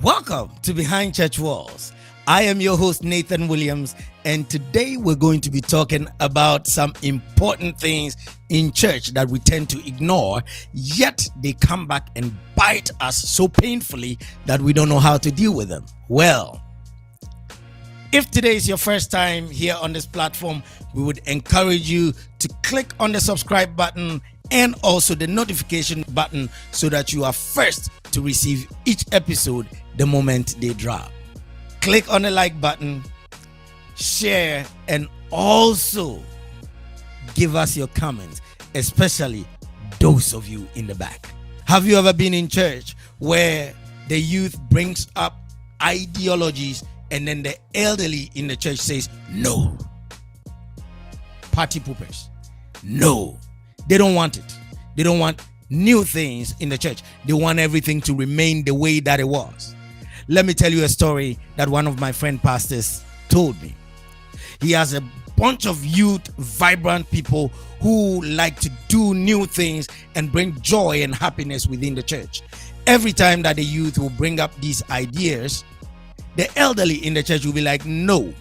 Welcome to Behind Church Walls. I am your host, Nathan Williams, and today we're going to be talking about some important things in church that we tend to ignore, yet they come back and bite us so painfully that we don't know how to deal with them. Well, if today is your first time here on this platform, we would encourage you to click on the subscribe button and also the notification button so that you are first to receive each episode the moment they drop. Click on the like button, share, and also give us your comments, especially those of you in the back. Have you ever been in church where the youth brings up ideologies and then the elderly in the church says, no? Party poopers. No. They don't want it. They don't want new things in the church. They want everything to remain the way that it was. Let me tell you a story that one of my friend pastors told me. He has a bunch of youth, vibrant people who like to do new things and bring joy and happiness within the church. Every time that the youth will bring up these ideas, the elderly in the church will be like, no.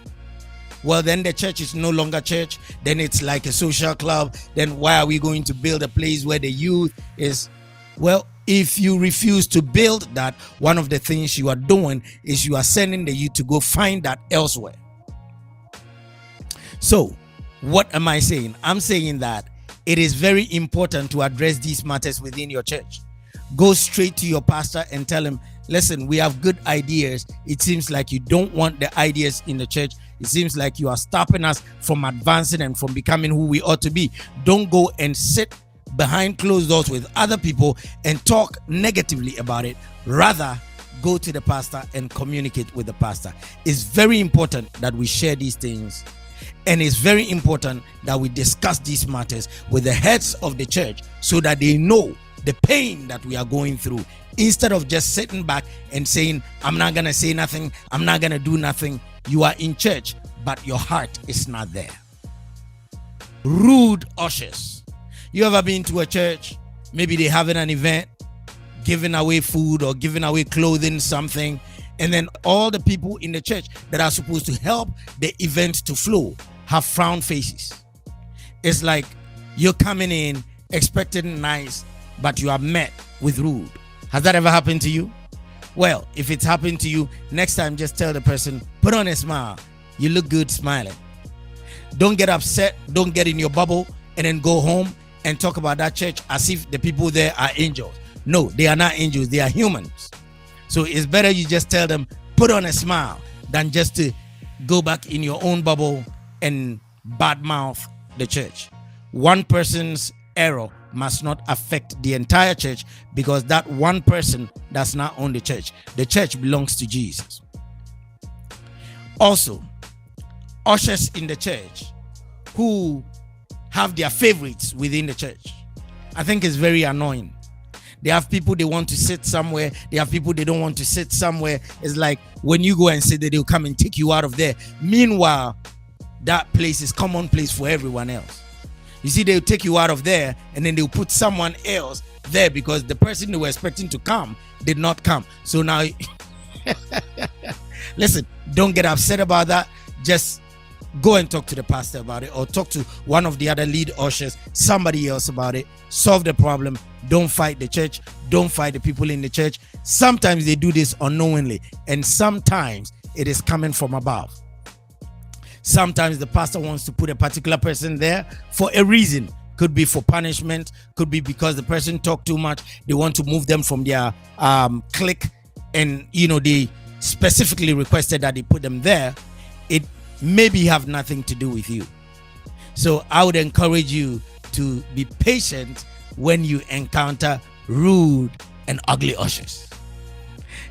Well, then the church is no longer church. Then it's like a social club. Then why are we going to build a place where the youth is? Well, if you refuse to build that, one of the things you are doing is you are sending the youth to go find that elsewhere. So, what am I saying? I'm saying that it is very important to address these matters within your church. Go straight to your pastor and tell him, listen, we have good ideas. It seems like you don't want the ideas in the church. It seems like you are stopping us from advancing and from becoming who we ought to be. Don't go and sit behind closed doors with other people and talk negatively about it. Rather, go to the pastor and communicate with the pastor. It's very important that we share these things. And it's very important that we discuss these matters with the heads of the church so that they know the pain that we are going through, instead of just sitting back and saying, I'm not going to say nothing, I'm not going to do nothing. You are in church, but your heart is not there. Rude ushers. You ever been to a church, maybe they having an event, giving away food or giving away clothing, something, and then all the people in the church that are supposed to help the event to flow have frown faces. It's like you're coming in expecting nice, but you are met with rude. Has that ever happened to you? Well, if it's happened to you, next time just tell the person, put on a smile. You look good smiling. Don't get upset. Don't get in your bubble and then go home and talk about that church as if the people there are angels. No, they are not angels. They are humans. So it's better you just tell them, put on a smile, than just to go back in your own bubble and badmouth the church. One person's error must not affect the entire church, because that one person does not own the church. The church belongs to Jesus. Also, ushers in the church who have their favorites within the church, I think it's very annoying. They have people they want to sit somewhere. They have people they don't want to sit somewhere. It's like when you go and sit there, they'll come and take you out of there. Meanwhile, that place is common place for everyone else. You see, they'll take you out of there and then they'll put someone else there because the person they were expecting to come did not come. So now, listen, don't get upset about that. Just go and talk to the pastor about it, or talk to one of the other lead ushers, somebody else about it. Solve the problem. Don't fight the church. Don't fight the people in the church. Sometimes they do this unknowingly, and sometimes it is coming from above. Sometimes the pastor wants to put a particular person there for a reason. Could be for punishment. Could be because the person talked too much. They want to move them from their clique, and they specifically requested that they put them there. It maybe have nothing to do with you. So I would encourage you to be patient when you encounter rude and ugly ushers.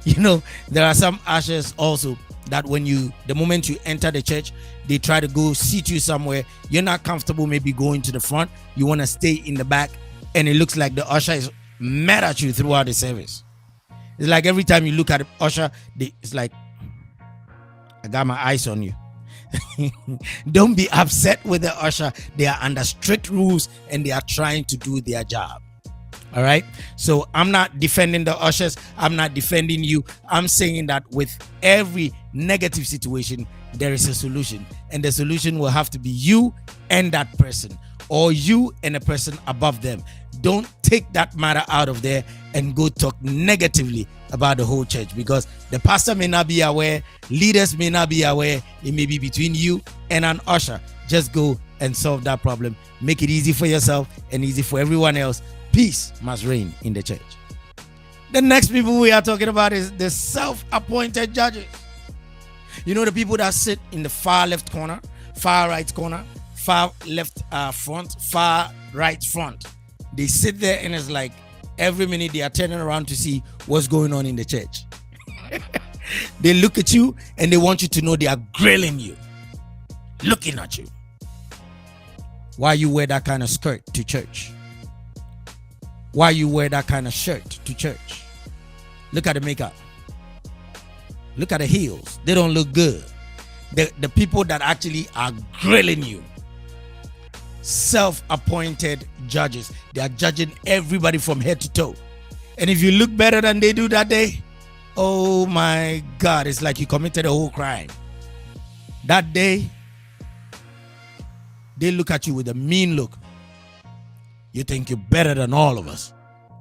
There are some ushers also that the moment you enter the church, they try to go seat you somewhere. You're not comfortable maybe going to the front. You want to stay in the back, and it looks like the usher is mad at you throughout the service. It's like every time you look at the usher, it's like, I got my eyes on you. Don't be upset with the usher. They are under strict rules and they are trying to do their job. All right. So I'm not defending the ushers. I'm not defending you. I'm saying that with every negative situation, there is a solution. And the solution will have to be you and that person, or you and a person above them. Don't take that matter out of there and go talk negatively about the whole church, because the pastor may not be aware, leaders may not be aware. It may be between you and an usher. Just go and solve that problem. Make it easy for yourself and easy for everyone else. Peace must reign in the church. The next people we are talking about is the self-appointed judges. You know, the people that sit in the far left corner, far right corner, far left front, far right front. They sit there and it's like every minute they are turning around to see what's going on in the church. They look at you and they want you to know they are grilling you, looking at you. Why you wear that kind of skirt to church? Why you wear that kind of shirt to church? Look at the makeup. Look at the heels. They don't look good. The people that actually are grilling you. Self-appointed judges. They are judging everybody from head to toe. And if you look better than they do that day, oh my God, it's like you committed a whole crime. That day, they look at you with a mean look. You think you're better than all of us,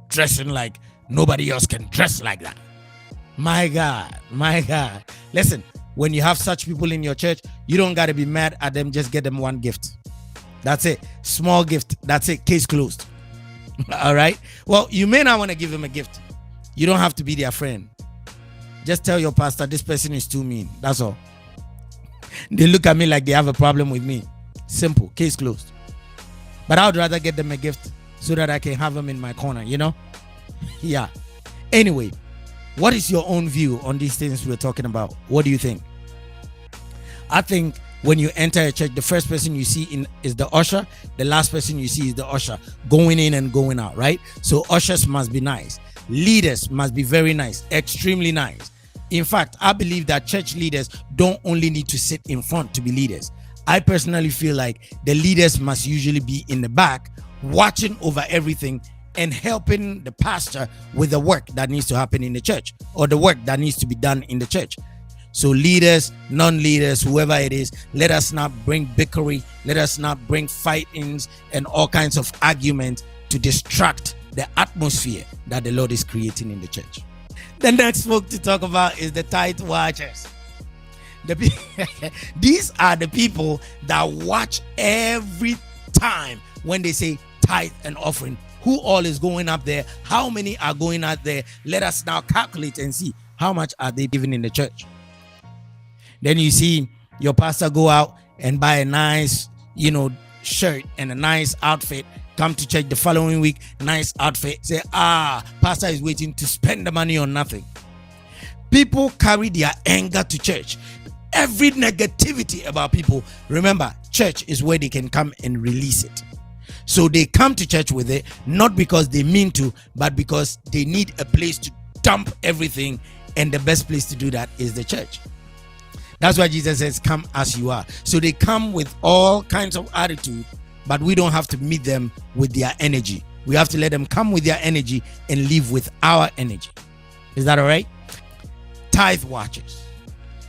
dressing like nobody else can dress like that. My God, my God. Listen, when you have such people in your church, you don't got to be mad at them. Just get them one gift. That's it. Small gift. That's it. Case closed. All right. Well, you may not want to give them a gift. You don't have to be their friend. Just tell your pastor, this person is too mean. That's all. They look at me like they have a problem with me. Simple. Case closed. But I would rather get them a gift so that I can have them in my corner, you know? Yeah. Anyway, what is your own view on these things we're talking about? What do you think? I think when you enter a church, the first person you see is the usher. The last person you see is the usher going in and going out, right? So ushers must be nice. Leaders must be very nice, extremely nice. In fact, I believe that church leaders don't only need to sit in front to be leaders. I personally feel like the leaders must usually be in the back, watching over everything and helping the pastor with the work that needs to happen in the church, or the work that needs to be done in the church. So leaders, non-leaders, whoever it is, let us not bring bickery. Let us not bring fightings and all kinds of arguments to distract the atmosphere that the Lord is creating in the church. The next folk to talk about is the tithe watchers. These are the people that watch every time when they say tithe and offering. Who all is going up there? How many are going out there? Let us now calculate and see how much are they giving in the church. Then you see your pastor go out and buy a nice, shirt and a nice outfit. Come to church the following week, nice outfit. Say, pastor is waiting to spend the money on nothing. People carry their anger to church. Every negativity about people, remember, church is where they can come and release it. So they come to church with it, not because they mean to, but because they need a place to dump everything. And the best place to do that is the church. That's why Jesus says, come as you are. So they come with all kinds of attitude, but we don't have to meet them with their energy. We have to let them come with their energy and leave with our energy. Is that all right? Tithe watchers.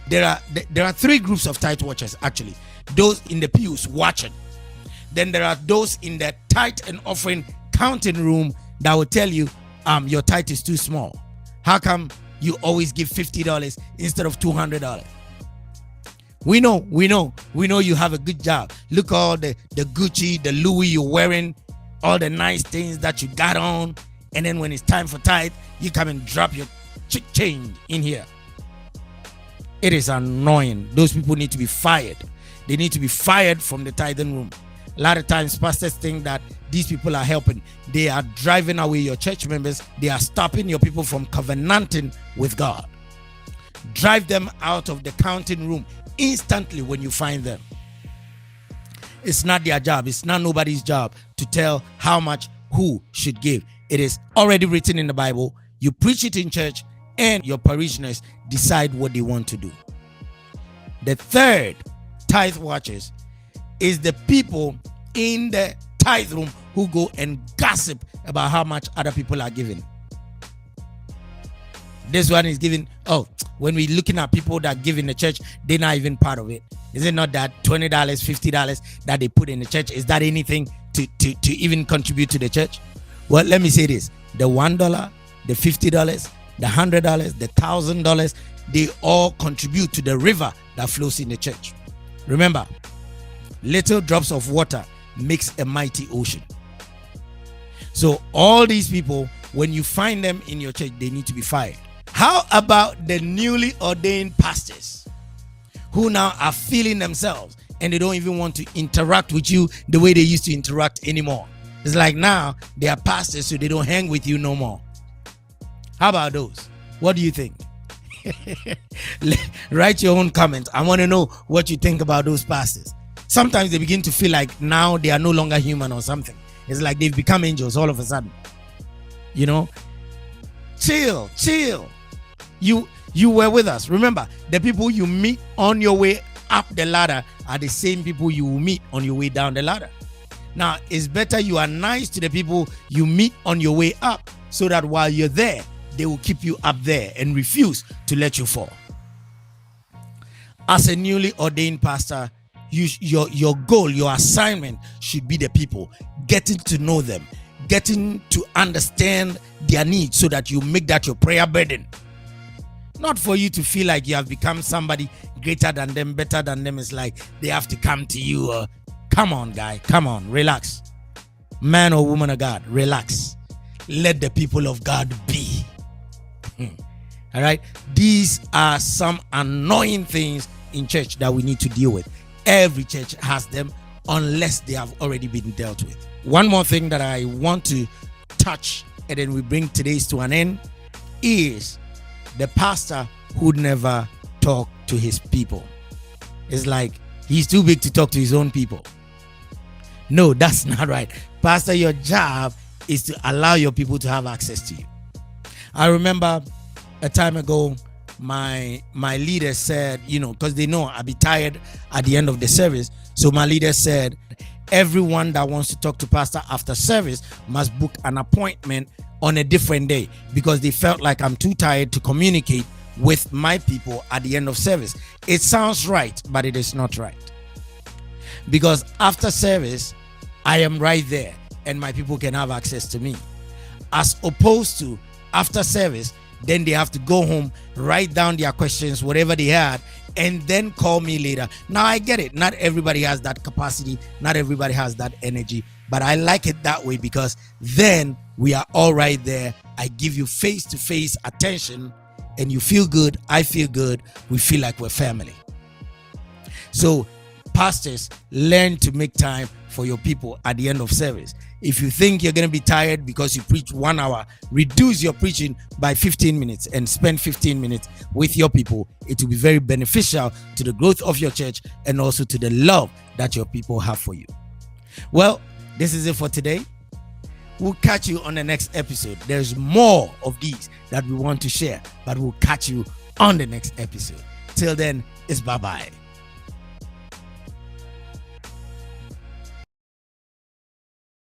There are three groups of tithe watchers, actually. Those in the pews watching. Then there are those in the tithe and offering counting room that will tell you your tithe is too small. How come you always give $50 instead of $200? We know you have a good job. Look all the Gucci, the Louis you're wearing, all the nice things that you got on. And then when it's time for tithe, you come and drop your change in here. It is annoying. Those people need to be fired. They need to be fired from the tithing room. A lot of times pastors think that these people are helping. They are driving away your church members. They are stopping your people from covenanting with God. Drive them out of the counting room instantly when you find them. It's not their job. It's not nobody's job to tell how much who should give. It is already written in the Bible. You preach it in church and your parishioners decide what they want to do. The third tithe watchers is the people in the tithe room who go and gossip about how much other people are giving. This one is giving, when we're looking at people that give in the church, they're not even part of it. Is it not that $20, $50 that they put in the church? Is that anything to even contribute to the church? Well, let me say this. The $1, the $50, the $100, the $1,000, they all contribute to the river that flows in the church. Remember, little drops of water makes a mighty ocean. So all these people, when you find them in your church, they need to be fired. How about the newly ordained pastors who now are feeling themselves and they don't even want to interact with you the way they used to interact anymore? It's like now they are pastors, so they don't hang with you no more. How about those? What do you think? Write your own comments. I want to know what you think about those pastors. Sometimes they begin to feel like now they are no longer human or something. It's like they've become angels all of a sudden. You know? Chill. You were with us. Remember, the people you meet on your way up the ladder are the same people you will meet on your way down the ladder. Now, it's better you are nice to the people you meet on your way up, so that while you're there, they will keep you up there and refuse to let you fall. As a newly ordained pastor, your goal, your assignment should be the people, getting to know them, getting to understand their needs, so that you make that your prayer burden. Not for you to feel like you have become somebody greater than them, better than them. It's like they have to come to you. Come on, guy. Come on. Relax. Man or woman of God, relax. Let the people of God be. All right. These are some annoying things in church that we need to deal with. Every church has them, unless they have already been dealt with. One more thing that I want to touch, and then we bring today's to an end, is the pastor who never talk to his people. It's like he's too big to talk to his own people. No, that's not right. Pastor, your job is to allow your people to have access to you. I remember a time ago, my leader said, because they know I'll be tired at the end of the service. So my leader said, everyone that wants to talk to pastor after service must book an appointment on a different day, because they felt like I'm too tired to communicate with my people at the end of service. It sounds right, but it is not right. Because after service, I am right there and my people can have access to me. As opposed to after service, then they have to go home, write down their questions, whatever they had, and then call me later. Now I get it. Not everybody has that capacity. Not everybody has that energy. But I like it that way, because then we are all right there. I give you face-to-face attention and you feel good. I feel good. We feel like we're family. So pastors, learn to make time for your people at the end of service. If you think you're going to be tired because you preach 1 hour, reduce your preaching by 15 minutes and spend 15 minutes with your people. It will be very beneficial to the growth of your church and also to the love that your people have for you. Well, this is it for today. We'll catch you on the next episode. There's more of these that we want to share, but we'll catch you on the next episode. Till then, it's bye-bye.